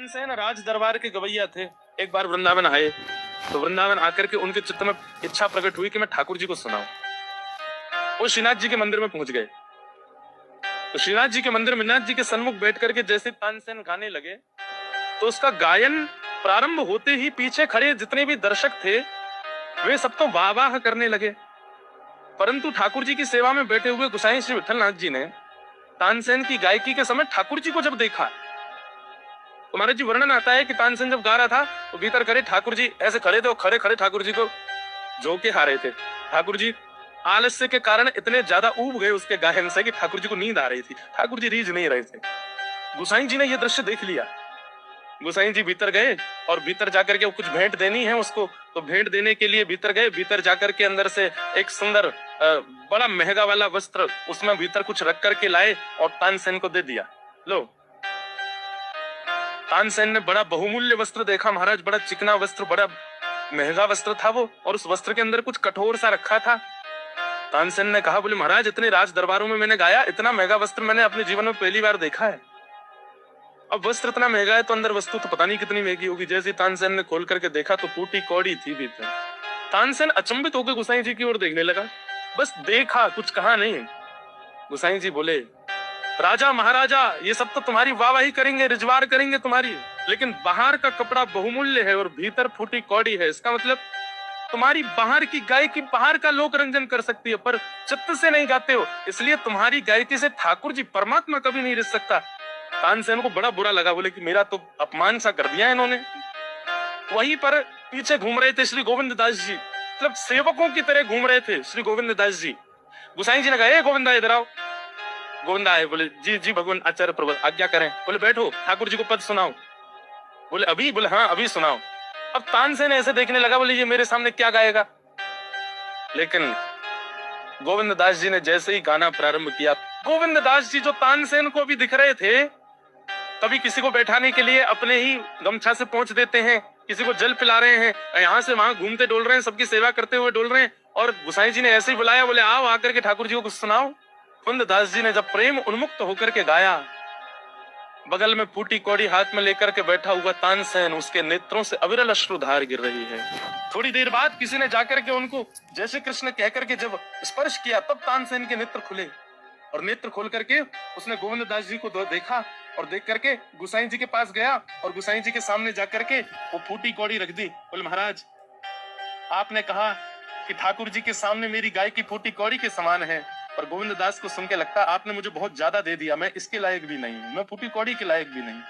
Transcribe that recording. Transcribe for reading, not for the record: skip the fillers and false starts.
तानसेन राज दरबार के गवैया थे। एक बार वृंदावन आए तो वृंदावन आकर के उनके चित्त में इच्छा प्रकट हुई कि मैं ठाकुर जी को सुनाऊं। वो श्रीनाथ जी के मंदिर में पहुंच गए। तो श्रीनाथ जी के मंदिर में नाथ जी के सन्मुख बैठ करके जैसे तानसेन गाने लगे तो उसका गायन प्रारंभ होते ही पीछे खड़े जितने भी दर्शक थे वे सब तो वाह वाह करने लगे। परंतु ठाकुर जी की सेवा में बैठे हुए गोसाई श्री विठलनाथ जी ने तानसेन की गायकी के समय ठाकुर जी को जब देखा तो महाराज जी वर्णन आता है कि तानसेन जब गा रहा था तो भीतर खड़े ठाकुर जी ऐसे खड़े थे, खड़े खड़े ठाकुर जी को झोंके खा रहे थे। ठाकुर जी आलस्य के कारण इतने ज्यादा ऊब गए उसके गायन से कि ठाकुर जी को नींद आ रही थी। ठाकुर जी रीझ नहीं रहे थे। गोसाई जी ने यह दृश्य देख लिया। गोसाई जी भीतर गए और भीतर जाकर के कुछ भेंट देनी है उसको, तो भेंट देने के लिए भीतर गए। भीतर जाकर के अंदर से एक सुंदर बड़ा महंगा वाला वस्त्र उसमें भीतर कुछ रख करके लाए और तानसेन को दे दिया। लो, तानसेन ने बड़ा बहुमूल्य वस्त्र देखा महाराज, बड़ा चिकना वस्त्र, बड़ा महंगा वस्त्र था वो, और उस वस्त्र के अंदर कुछ कठोर सा रखा था। तानसेन ने कहा, बोले महाराज इतने राज दरबारों में मैंने गाया, इतना महंगा वस्त्र मैंने अपने जीवन में पहली बार देखा है। अब वस्त्र इतना महंगा है तो अंदर वस्तु तो पता नहीं कितनी महंगी होगी। जैसे तानसेन ने खोल करके देखा तो फूटी कौड़ी थी भीतर। तानसेन अचंभित होकर गोसाई जी की ओर देखने लगा, बस देखा, कुछ कहा नहीं। गोसाई जी बोले, राजा महाराजा ये सब तो तुम्हारी वाहवाही करेंगे, रिजवार करेंगे तुम्हारी, लेकिन बाहर का कपड़ा बहुमूल्य है और भीतर फूटी कौड़ी है। इसका मतलब तुम्हारी बाहर की गायकी बाहर का लोक रंजन कर सकती है पर चित्त से नहीं गाते हो, इसलिए तुम्हारी गायकी से ठाकुर जी परमात्मा कभी नहीं रिझ सकता। तानसेन को बड़ा बुरा लगा, बोले कि मेरा तो अपमान सा कर दिया इन्होंने। वहीं पर पीछे घूम रहे थे श्री गोविंद दास जी, मतलब सेवकों की तरह घूम रहे थे श्री गोविंद दास जी। गोसाई जी ने कहा, गोविंदा इधर आओ। गोविंदा आए, बोले जी जी भगवान आचार्य प्रभु आज्ञा करें। बोले बैठो, ठाकुर जी को पद सुनाओ। बोले अभी? बोले हाँ अभी सुनाओ। अब तानसेन ऐसे देखने लगा, बोले ये मेरे सामने क्या गाएगा। लेकिन गोविंद दास जी ने जैसे ही गाना प्रारंभ किया, गोविंद दास जी जो तानसेन को भी दिख रहे थे, कभी किसी को बैठाने के लिए अपने ही गमछा से पहुंच देते हैं, किसी को जल पिला रहे हैं, यहाँ से वहां घूमते डोल रहे हैं, सबकी सेवा करते हुए डोल रहे हैं। और गोसाई जी ने ऐसे ही बुलाया, बोले आओ आकर के ठाकुर जी को कुछ सुनाओ। गोविंद दास जी ने जब प्रेम उन्मुक्त होकर के गाया, बगल में फूटी कौड़ी हाथ में लेकर के बैठा हुआ तानसेन, उसके नेत्रों से अविरल अश्रुधार गिर रही है। थोड़ी देर बाद किसी ने जाकर के उनको जय श्री कृष्ण कहकर के जब स्पर्श किया तब तानसेन के नेत्र खुले और नेत्र खोल करके उसने गोविंद दास जी को देखा और देख करके गोसाई जी के पास गया और गोसाई जी के सामने जाकर के वो फूटी कौड़ी रख दी। बोले महाराज आपने कहा कि ठाकुर जी के सामने मेरी गायकी फूटी कौड़ी के समान है, पर गोविंद दास को सुन के लगता आपने मुझे बहुत ज्यादा दे दिया, मैं इसके लायक भी नहीं, मैं फूटी कौड़ी के लायक भी नहीं।